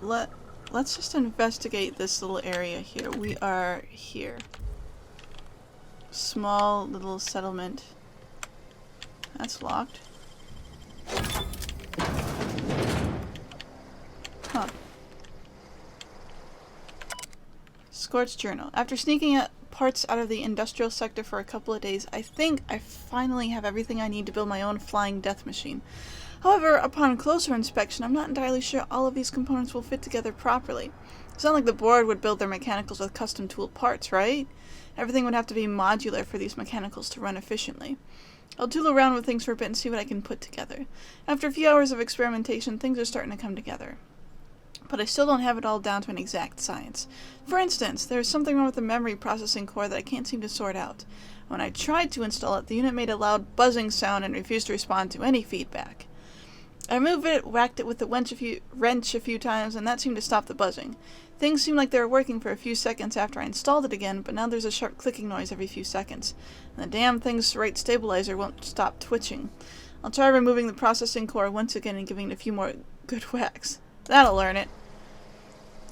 let's just investigate this little area here. We are here. Small little settlement. That's locked. Huh. Scorched journal. After sneaking parts out of the industrial sector for a couple of days, I think I finally have everything I need to build my own flying death machine. However, upon closer inspection, I'm not entirely sure all of these components will fit together properly. It's not like the board would build their mechanicals with custom tool parts, right? Everything would have to be modular for these mechanicals to run efficiently. I'll tool around with things for a bit and see what I can put together. After a few hours of experimentation, things are starting to come together. But I still don't have it all down to an exact science. For instance, there is something wrong with the memory processing core that I can't seem to sort out. When I tried to install it, the unit made a loud buzzing sound and refused to respond to any feedback. I removed it, whacked it with the wrench a few times, and that seemed to stop the buzzing. Things seemed like they were working for a few seconds after I installed it again, but now there's a sharp clicking noise every few seconds. And the damn thing's right stabilizer won't stop twitching. I'll try removing the processing core once again and giving it a few more good whacks. That'll learn it.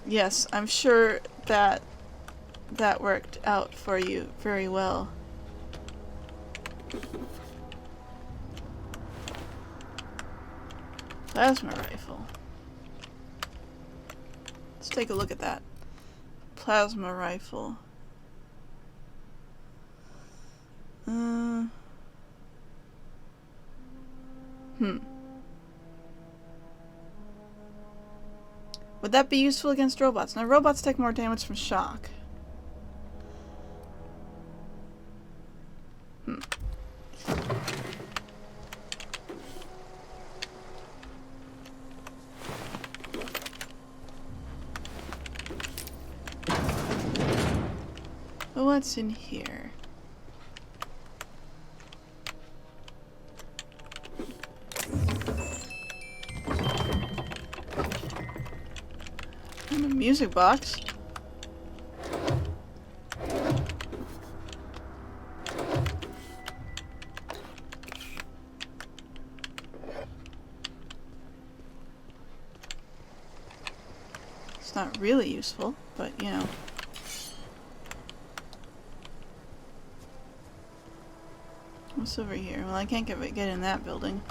Yes, I'm sure that worked out for you very well. Plasma rifle. Let's take a look at that. Plasma rifle. Would that be useful against robots? Now, robots take more damage from shock. What's in here? And a music box. It's not really useful, but you know. What's over here? Well, I can't get in that building.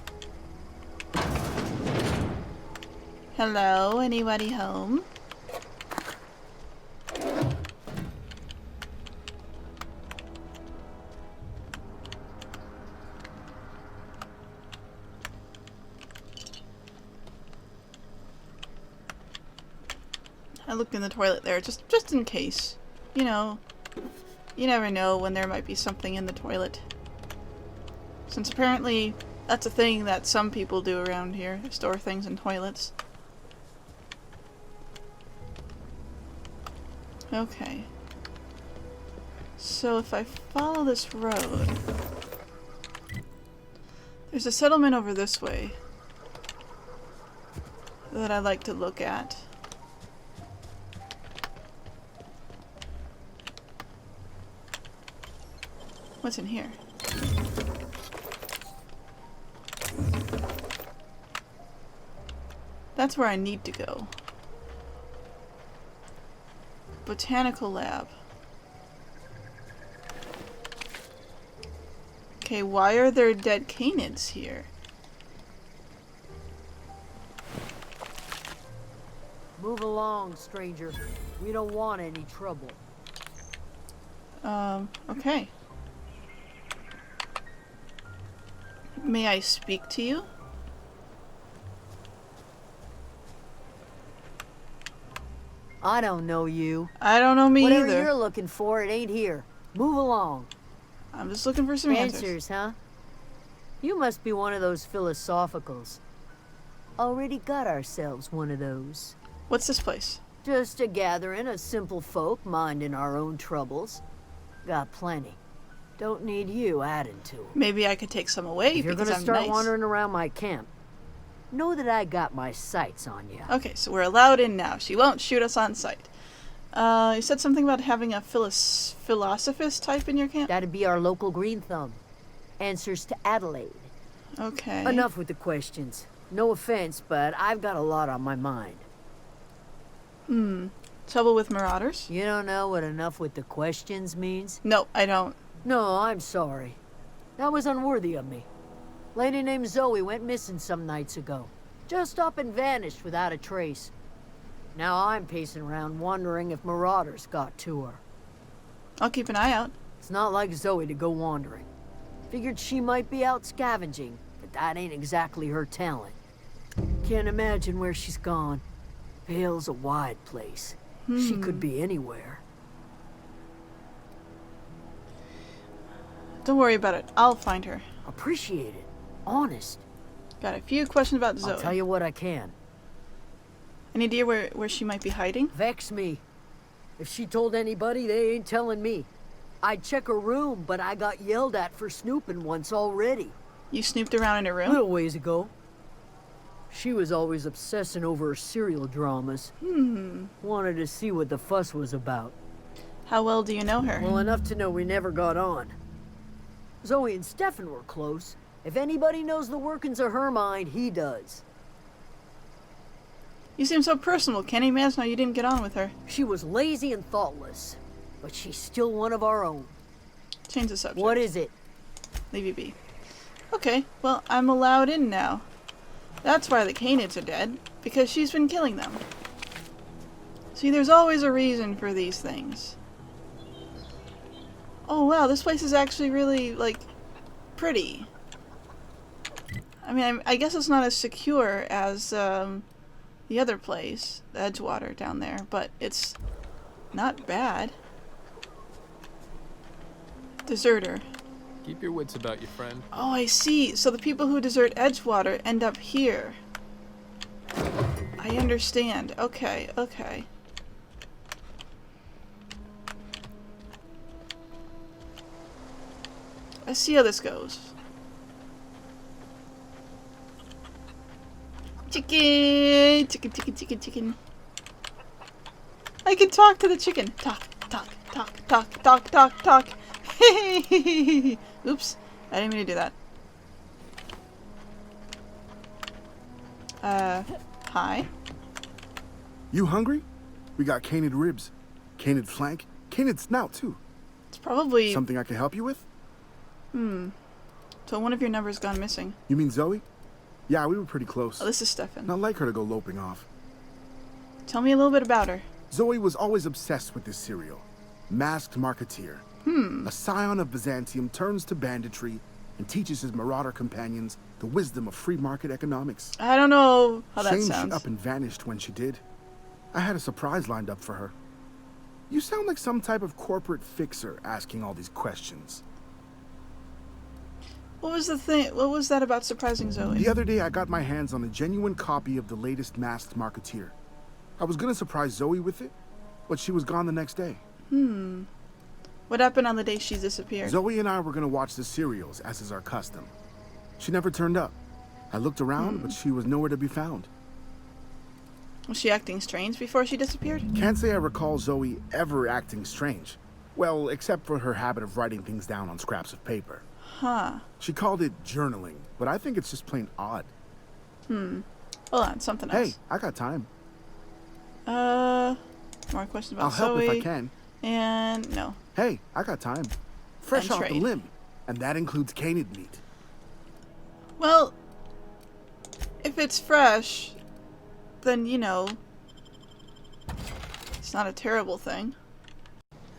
Hello? Anybody home? I looked in the toilet there, just in case. You know, you never know when there might be something in the toilet. Since apparently that's a thing that some people do around here, store things in toilets. Okay. So if I follow this road, there's a settlement over this way that I'd like to look at. What's in here? That's where I need to go. Botanical lab. Okay, why are there dead canids here? Move along, stranger. We don't want any trouble. Okay. May I speak to you? I don't know you. I don't know me Whatever either. you're looking for, it ain't here. Move along. I'm just looking for some answers. Answers, huh? You must be one of those philosophicals. Already got ourselves one of those. What's this place? Just a gathering of simple folk minding our own troubles. Got plenty. Don't need you adding to 'em. Maybe I could take some away If you're because gonna I'm start nice. wandering around my camp, know that I got my sights on you. Okay, so we're allowed in now. She won't shoot us on sight. You said something about having a philosophist type in your camp? That'd be our local green thumb. Answers to Adelaide. Okay. Enough with the questions. No offense, but I've got a lot on my mind. Trouble with marauders? You don't know what enough with the questions means? No, I don't. No, I'm sorry. That was unworthy of me. Lady named Zoe went missing some nights ago. Just up and vanished without a trace. Now I'm pacing around wondering if marauders got to her. I'll keep an eye out. It's not like Zoe to go wandering. Figured she might be out scavenging, but that ain't exactly her talent. Can't imagine where she's gone. Vale's a wide place. She could be anywhere. Don't worry about it. I'll find her. Appreciate it. Honest. Got a few questions about Zoe. I'll tell you what I can. Any idea where she might be hiding? Vex me. If she told anybody, they ain't telling me. I'd check her room, but I got yelled at for snooping once already. You snooped around in her A room? little ways ago. She was always obsessing over her serial dramas. Wanted to see what the fuss was about. How well do you know her? Well, enough to know we never got on. Zoe and Stefan were close. If anybody knows the workings of her mind, he does. You seem so personal. Can't imagine how you didn't get on with her. She was lazy and thoughtless, but she's still one of our own. Change the subject. What is it? Leave you be. Okay, well, I'm allowed in now. That's why the Canids are dead, because she's been killing them. See, there's always a reason for these things. Oh wow, this place is actually really, like, pretty. I mean, I guess it's not as secure as the other place, the Edgewater down there, but it's not bad. Deserter. Keep your wits about you, friend. Oh, I see. So the people who desert Edgewater end up here. I understand. Okay, okay. Let's see how this goes. Chicken! Chicken, chicken, chicken, chicken. I can talk to the chicken. Talk, talk, talk, talk, talk, talk, talk. Oops. I didn't mean to do that. Hi? You hungry? We got canid ribs, canid flank, canid snout too. It's probably... Something I can help you with? So one of your numbers gone missing. You mean Zoe? Yeah, we were pretty close. Oh, this is Stefan. Not like her to go loping off. Tell me a little bit about her. Zoe was always obsessed with this cereal. Masked marketeer. A scion of Byzantium turns to banditry and teaches his marauder companions the wisdom of free market economics. I don't know how that Shame she sounds. up and vanished when she did. I had a surprise lined up for her. You sound like some type of corporate fixer asking all these questions. What was the thing? What was that about surprising Zoe? The other day, I got my hands on a genuine copy of the latest Masked Marketeer. I was gonna surprise Zoe with it, but she was gone the next day. What happened on the day she disappeared? Zoe and I were gonna watch the serials, as is our custom. She never turned up. I looked around, but she was nowhere to be found. Was she acting strange before she disappeared? Can't say I recall Zoe ever acting strange. Well, except for her habit of writing things down on scraps of paper. Huh. She called it journaling, but I think it's just plain odd. Hold on, something else. Hey, I got time. More questions about I'll help Zoe. if I can. And no. Hey, I got time. Fresh And off the trade. limb. And that includes canid meat. Well, if it's fresh, then, you know, it's not a terrible thing.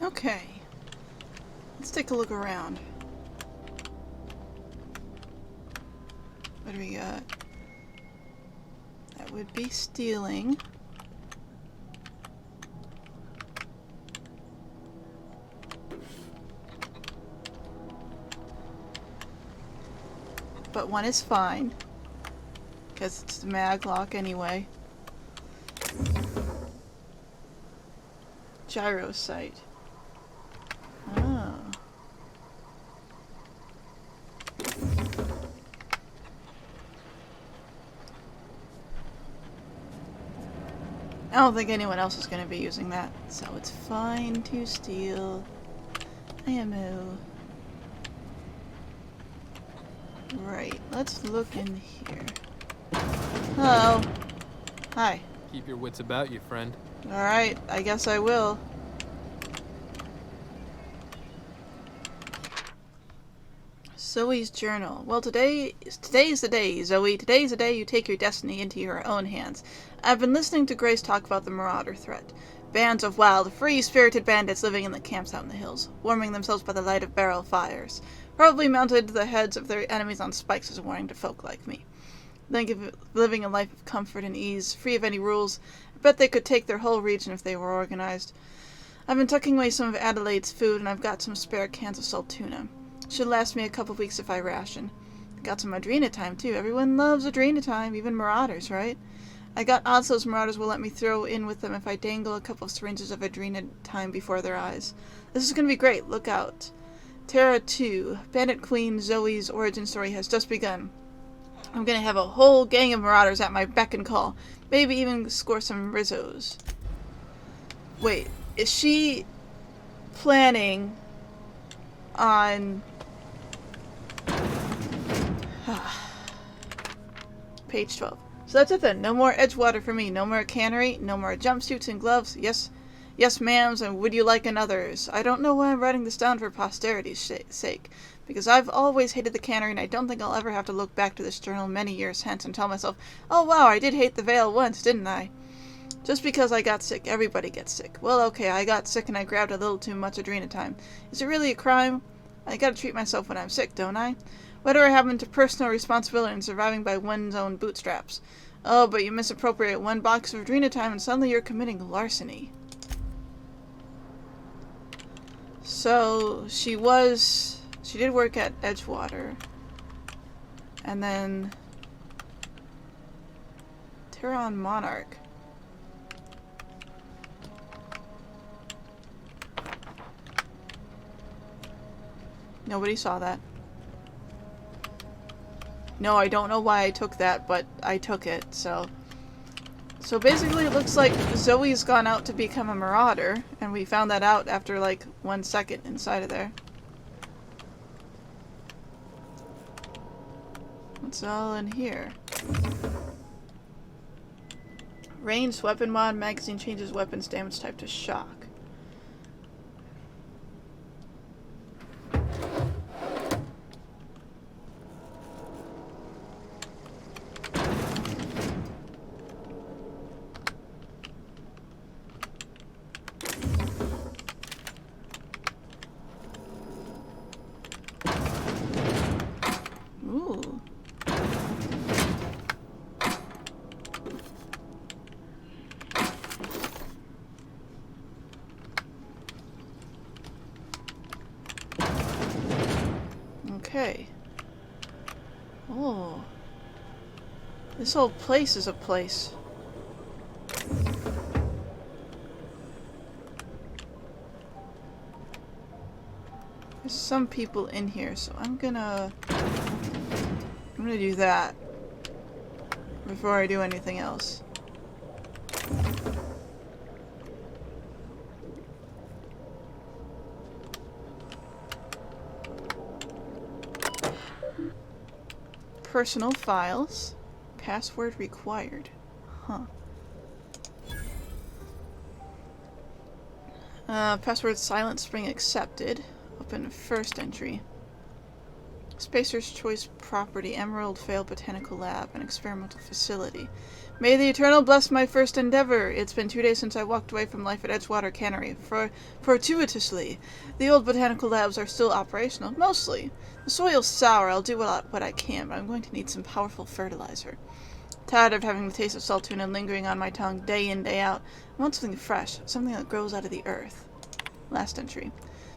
Okay. Let's take a look around. What do we got? That would be stealing. But one is fine, because it's the maglock anyway. Gyro site. Oh. I don't think anyone else is going to be using that, so it's fine to steal ammo. Right, let's look in here. Hello. Hi. Keep your wits about you, friend. Alright, I guess I will. Zoe's journal. Well, today's the day, Zoe. Today's the day you take your destiny into your own hands. I've been listening to Grace talk about the marauder threat. Bands of wild, free-spirited bandits living in the camps out in the hills, warming themselves by the light of barrel fires. Probably mounted the heads of their enemies on spikes as a warning to folk like me. Think of living a life of comfort and ease, free of any rules. I bet they could take their whole region if they were organized. I've been tucking away some of Adelaide's food, and I've got some spare cans of salt tuna. Should last me a couple weeks if I ration. Got some Adrena time, too. Everyone loves Adrena time, even marauders, right? I got odds those marauders will let me throw in with them if I dangle a couple of syringes of Adrena time before their eyes. This is going to be great. Look out. Terra 2. Bandit Queen Zoe's origin story has just begun. I'm going to have a whole gang of marauders at my beck and call. Maybe even score some Rizzos. Wait, is she planning on... Page 12. So that's it then. No more Edgewater for me. No more cannery. No more jumpsuits and gloves. Yes, ma'ams, and would you like another's? I don't know why I'm writing this down for posterity's sake. Because I've always hated the cannery, and I don't think I'll ever have to look back to this journal many years hence and tell myself, oh wow, I did hate the veil once, didn't I? Just because I got sick, everybody gets sick. Well, okay, I got sick and I grabbed a little too much Adrena time. Is it really a crime? I gotta treat myself when I'm sick, don't I? Whatever happened to personal responsibility and surviving by one's own bootstraps? Oh, but you misappropriate one box of Adrena time and suddenly you're committing larceny. So, she did work at Edgewater. And then... Terran Monarch. Nobody saw that. No, I don't know why I took that, but I took it, so... So basically it looks like Zoe's gone out to become a marauder, and we found that out after like 1 second inside of there. What's all in here? Ranged weapon mod, magazine changes weapons damage type to shock. Ooh. Okay. Oh. This whole place is a place. There's some people in here, so I'm gonna do that before I do anything else. Personal files. Password required. Huh. Password silent spring accepted. Open first entry. Spacer's Choice Property, Emerald Vale Botanical Lab, an experimental facility. May the Eternal bless my first endeavor. It's been 2 days since I walked away from life at Edgewater Cannery. Fortuitously, the old botanical labs are still operational, mostly. The soil's sour. I'll do what I can, but I'm going to need some powerful fertilizer. Tired of having the taste of salt tuna lingering on my tongue day in, day out. I want something fresh, something that grows out of the earth. Last entry.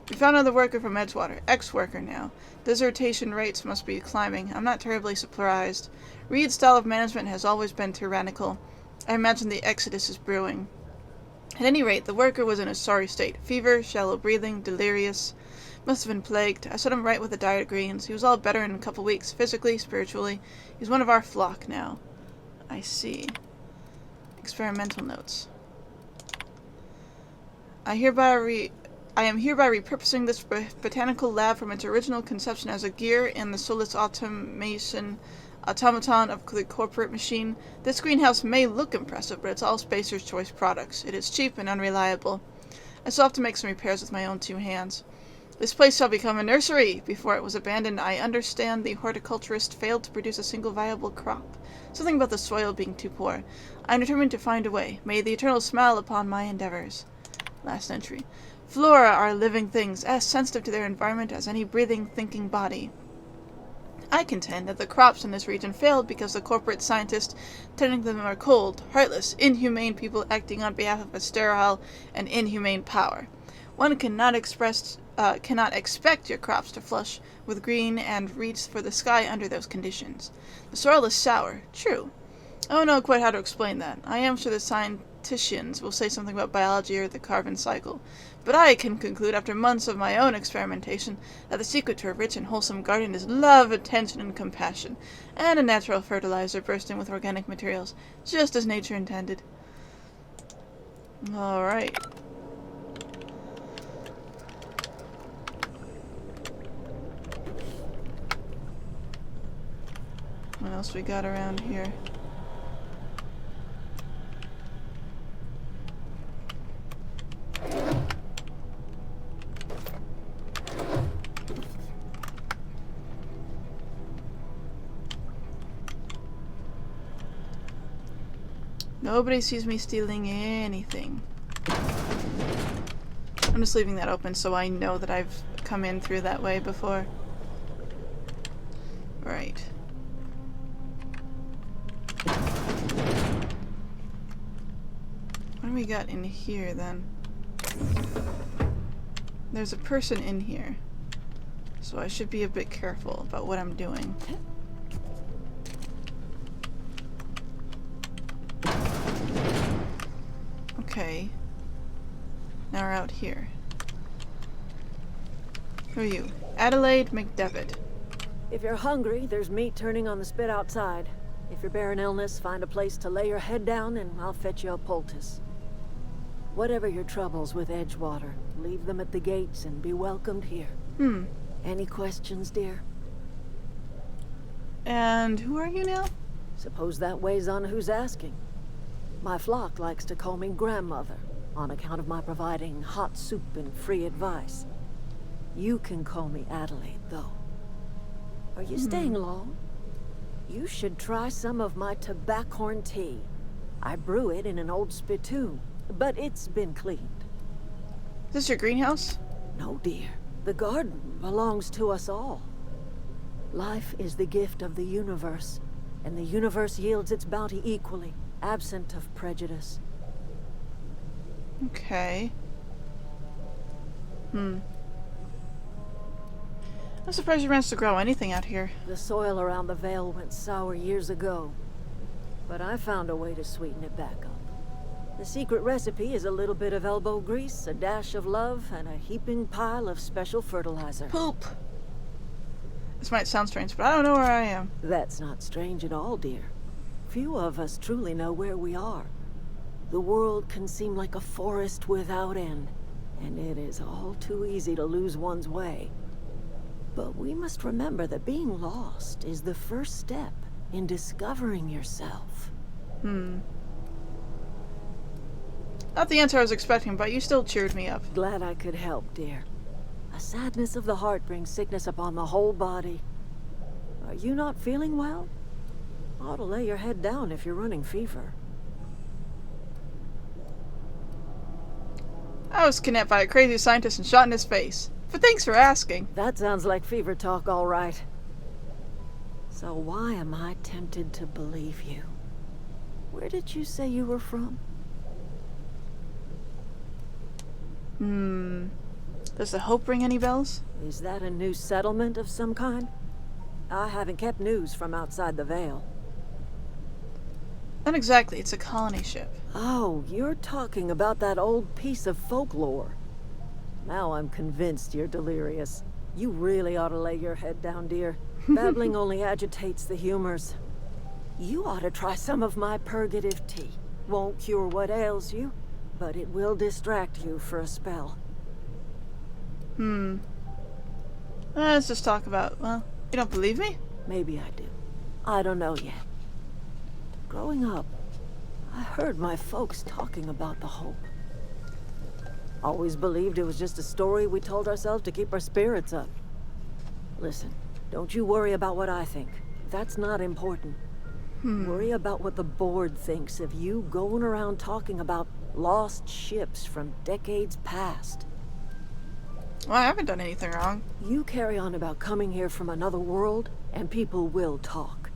We found another worker from Edgewater. Ex-worker now. Dissertation rates must be climbing. I'm not terribly surprised. Reed's style of management has always been tyrannical. I imagine the exodus is brewing. At any rate, the worker was in a sorry state. Fever, shallow breathing, delirious. Must have been plagued. I set him right with a diet of greens. He was all better in a couple weeks, physically, spiritually. He's one of our flock now. I see. Experimental notes. I am hereby repurposing this botanical lab from its original conception as a gear in the Solus automation automaton of the corporate machine. This greenhouse may look impressive, but it's all Spacer's Choice products. It is cheap and unreliable. I still have to make some repairs with my own 2 hands. This place shall become a nursery. Before it was abandoned, I understand the horticulturist failed to produce a single viable crop. Something about the soil being too poor. I am determined to find a way. May the Eternal smile upon my endeavors. Last entry. Flora are living things, as sensitive to their environment as any breathing, thinking body. I contend that the crops in this region failed because the corporate scientists tending them are cold, heartless, inhumane people acting on behalf of a sterile and inhumane power. One cannot expect your crops to flush with green and reach for the sky under those conditions. The soil is sour, true. I don't know quite how to explain that. I am sure the scienticians will say something about biology or the carbon cycle. But I can conclude after months of my own experimentation that the secret to a rich and wholesome garden is love, attention, and compassion, and a natural fertilizer bursting with organic materials, just as nature intended. Alright. What else we got around here? Nobody sees me stealing anything. I'm just leaving that open so I know that I've come in through that way before. Right. What do we got in here then? There's a person in here. So I should be a bit careful about what I'm doing. Okay. Now we're out here. Who are you? Adelaide McDevitt. If you're hungry, there's meat turning on the spit outside. If you're bearing illness, find a place to lay your head down and I'll fetch you a poultice. Whatever your troubles with Edgewater, leave them at the gates and be welcomed here. Any questions, dear? And who are you now? Suppose that weighs on who's asking. My flock likes to call me grandmother, on account of my providing hot soup and free advice. You can call me Adelaide, though. Are you staying long? You should try some of my tobaccorn tea. I brew it in an old spittoon, but it's been cleaned. Is this your greenhouse? No, dear. The garden belongs to us all. Life is the gift of the universe, and the universe yields its bounty equally, absent of prejudice. Okay. I'm surprised you managed to grow anything out here. The soil around the Vale went sour years ago, but I found a way to sweeten it back up. The secret recipe is a little bit of elbow grease, a dash of love, and a heaping pile of special fertilizer. Poop! This might sound strange, but I don't know where I am. That's not strange at all, dear. Few of us truly know where we are. The world can seem like a forest without end, and it is all too easy to lose one's way. But we must remember that being lost is the first step in discovering yourself. Not the answer I was expecting, but you still cheered me up. Glad I could help, dear. A sadness of the heart brings sickness upon the whole body. Are you not feeling well? Ought to lay your head down if you're running fever. I was kidnapped by a crazy scientist and shot in his face. But thanks for asking. That sounds like fever talk, all right. So why am I tempted to believe you? Where did you say you were from? Does the Hope ring any bells? Is that a new settlement of some kind? I haven't kept news from outside the Vale. Not exactly, it's a colony ship. Oh, you're talking about that old piece of folklore. Now I'm convinced you're delirious. You really ought to lay your head down, dear. Babbling only agitates the humors. You ought to try some of my purgative tea. Won't cure what ails you, but it will distract you for a spell. Let's just talk about, well, you don't believe me? Maybe I do. I don't know yet. Growing up, I heard my folks talking about the Hope. Always believed it was just a story we told ourselves to keep our spirits up. Listen, don't you worry about what I think. That's not important. Worry about what the board thinks of you going around talking about lost ships from decades past. Well, I haven't done anything wrong. You carry on about coming here from another world, and people will talk.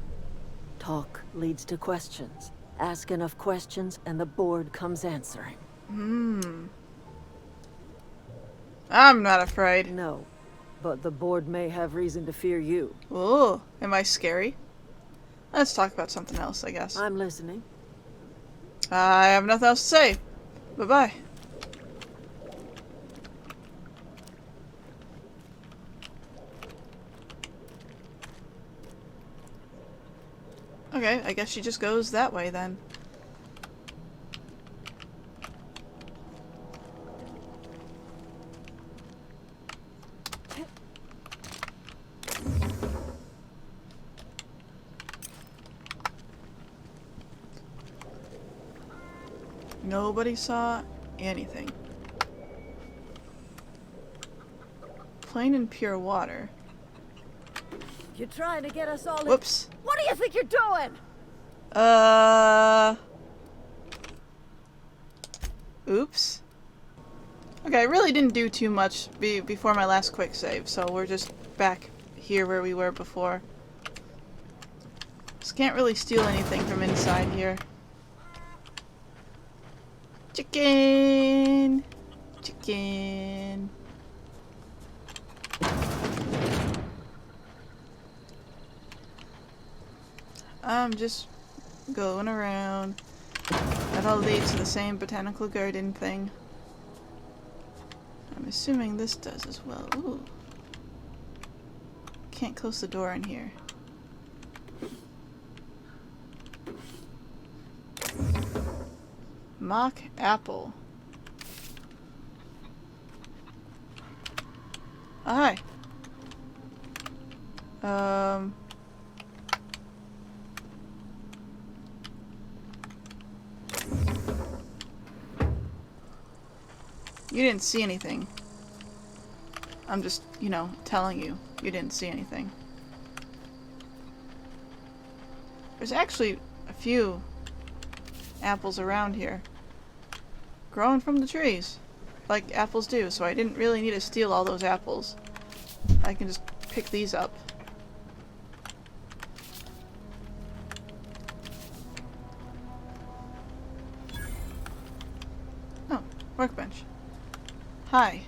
Talk leads to questions. Ask enough questions, and the board comes answering. I'm not afraid. No, but the board may have reason to fear you. Oh, am I scary? Let's talk about something else, I guess. I'm listening. I have nothing else to say. Bye-bye. Okay, I guess she just goes that way then. Nobody saw anything. Plain and pure water. You're trying to get us all Whoops. What do you think you're doing? Oops. Okay, I really didn't do too much before my last quick save, so we're just back here where we were before. Just can't really steal anything from inside here. Chicken! Chicken! I'm just going around. That all leads to the same botanical garden thing. I'm assuming this does as well. Ooh. Can't close the door in here. Mock apple. Hi. You didn't see anything. I'm just, you know, telling you. You didn't see anything. There's actually a few apples around here. Growing from the trees. Like apples do, so I didn't really need to steal all those apples. I can just pick these up. Oh, workbench. Hi.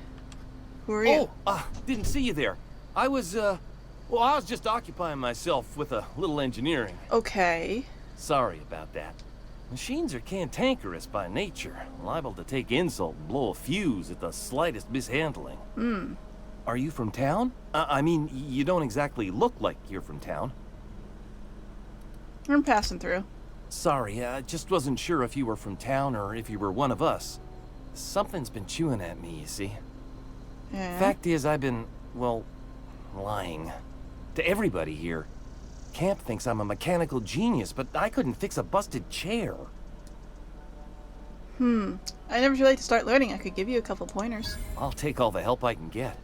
Who are you? Oh, didn't see you there. I was just occupying myself with a little engineering. Okay. Sorry about that. Machines are cantankerous by nature, liable to take insult and blow a fuse at the slightest mishandling. Are you from town? I mean, you don't exactly look like you're from town. I'm passing through. Sorry, I just wasn't sure if you were from town or if you were one of us. Something's been chewing at me, you see. Yeah. Fact is, I've been, well, lying. To everybody here. Camp thinks I'm a mechanical genius, but I couldn't fix a busted chair. I never too late to start learning. I could give you a couple pointers. I'll take all the help I can get.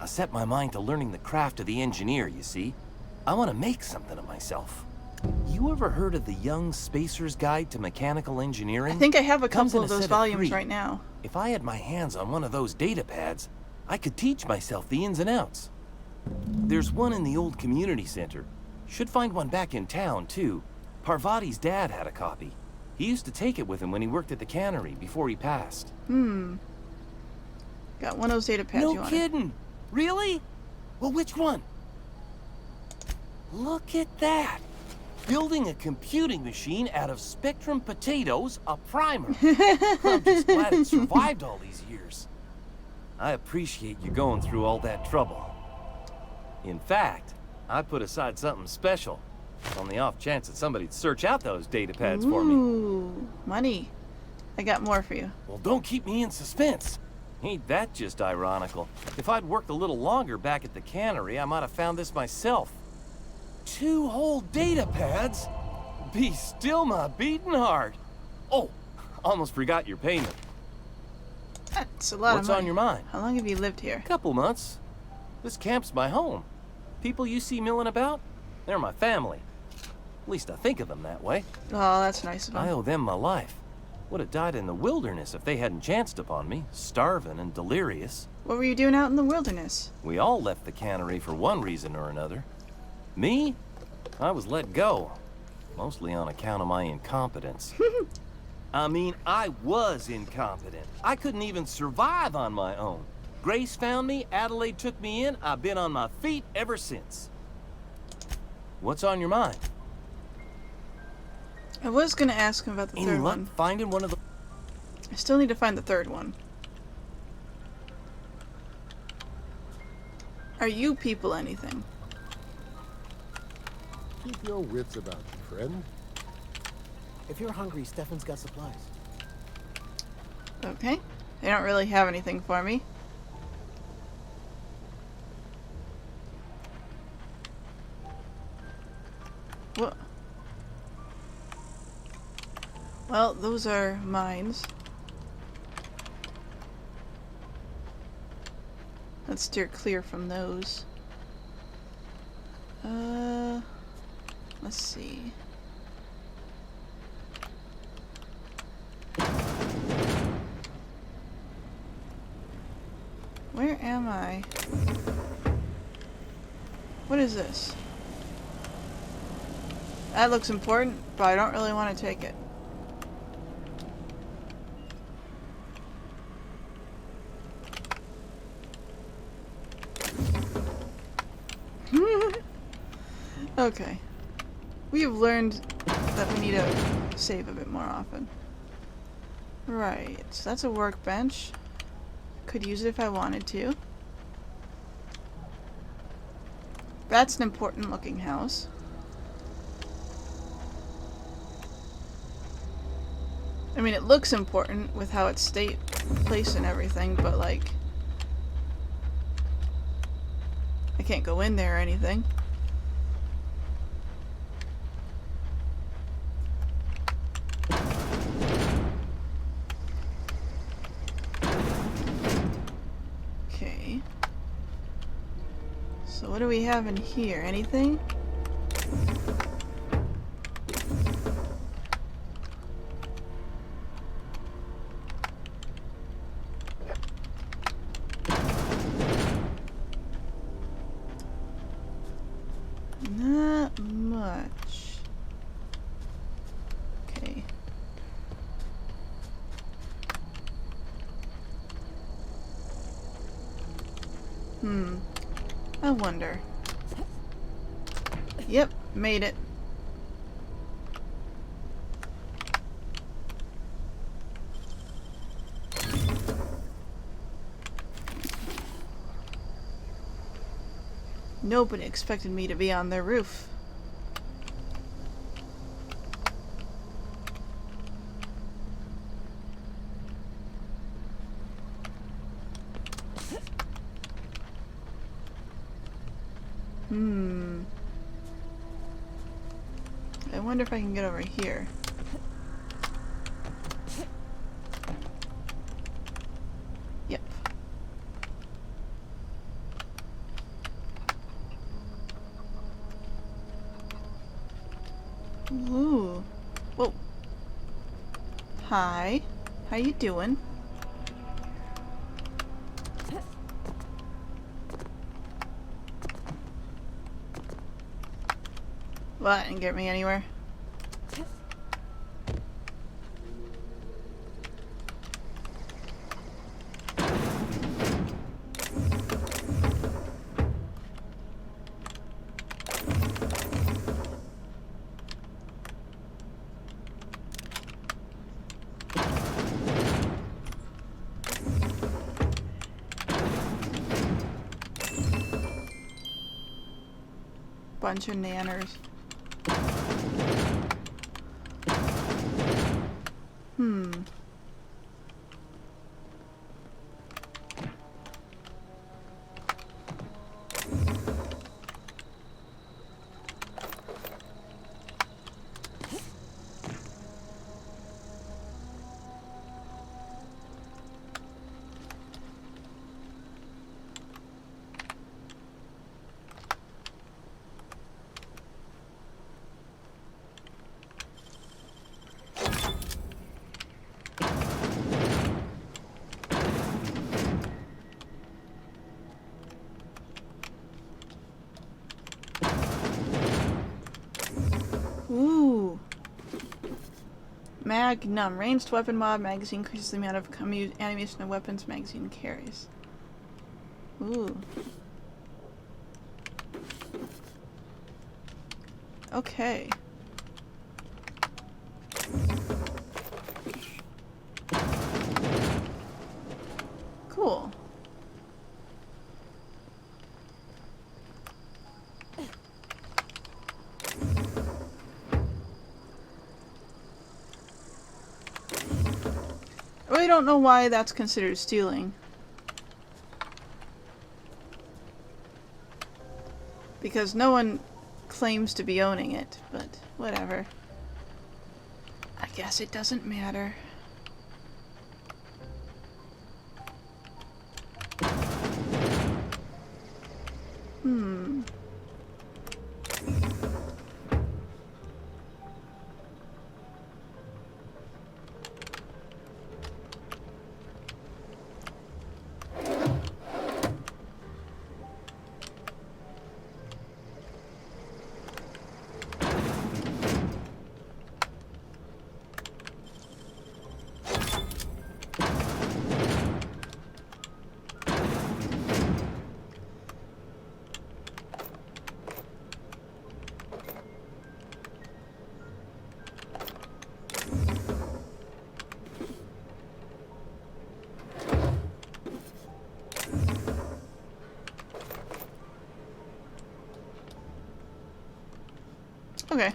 I set my mind to learning the craft of the engineer, you see. I want to make something of myself. You ever heard of the Young Spacer's Guide to Mechanical Engineering? I think I have a Comes couple in of a those set volumes 3. right now. If I had my hands on one of those data pads, I could teach myself the ins and outs. There's one in the old community center. Should find one back in town, too. Parvati's dad had a copy. He used to take it with him when he worked at the cannery before he passed. Got one of those data pads you No wanted. kidding. Really? Well, which one? Look at that. Building a computing machine out of Spectrum potatoes, a primer. I'm just glad it survived all these years. I appreciate you going through all that trouble. In fact, I put aside something special on the off chance that somebody'd search out those data pads for me. Ooh, money. I got more for you. Well, don't keep me in suspense. Ain't that just ironical? If I'd worked a little longer back at the cannery, I might have found this myself. 2 whole data pads? Be still my beating heart. Oh, almost forgot your payment. That's a lot What's of money. on your mind? How long have you lived here? Couple months. This camp's my home. People you see milling about, they're my family. At least I think of them that way. Oh, that's nice of I him. owe them my life. Would have died in the wilderness if they hadn't chanced upon me, starving and delirious. What were you doing out in the wilderness? We all left the cannery for one reason or another. Me? I was let go. Mostly on account of my incompetence. I mean, I was incompetent. I couldn't even survive on my own. Grace found me, Adelaide took me in, I've been on my feet ever since. What's on your mind? I was gonna ask him about the Any third luck one. finding one of the... I still need to find the third one. Are you people anything? Keep your wits about you, friend. If you're hungry, Stefan's got supplies. Okay. They don't really have anything for me. What? Well, those are mines. Let's steer clear from those. Let's see. Where am I? What is this? That looks important, but I don't really want to take it. Okay. We have learned that we need to save a bit more often. Right, so that's a workbench. Could use it if I wanted to. That's an important looking house. I mean, it looks important with how it's placed and everything, but like, I can't go in there or anything. Okay. So what do we have in here? Anything? Not much. Okay. I wonder. Yep, made it. Nobody expected me to be on their roof. I wonder if I can get over here. Yep. Ooh. Whoa. Hi. How you doing? Well, that didn't get me anywhere. Bunch of nanners. Magnum. Ranged weapon mod. Magazine increases the amount of ammunition a weapons magazine carries. Ooh. Okay. Cool. I really don't know why that's considered stealing. Because no one claims to be owning it, but whatever. I guess it doesn't matter. Okay.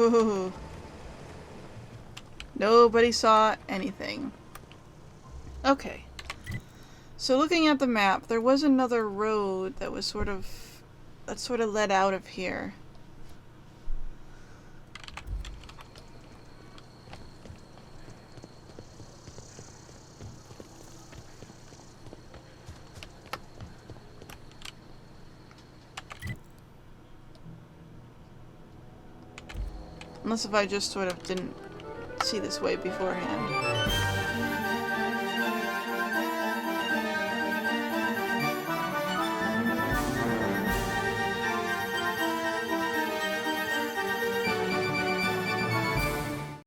Ooh. Nobody saw anything. Okay. So looking at the map, there was another road that was sort of led out of here. Unless if I just sort of didn't see this way beforehand.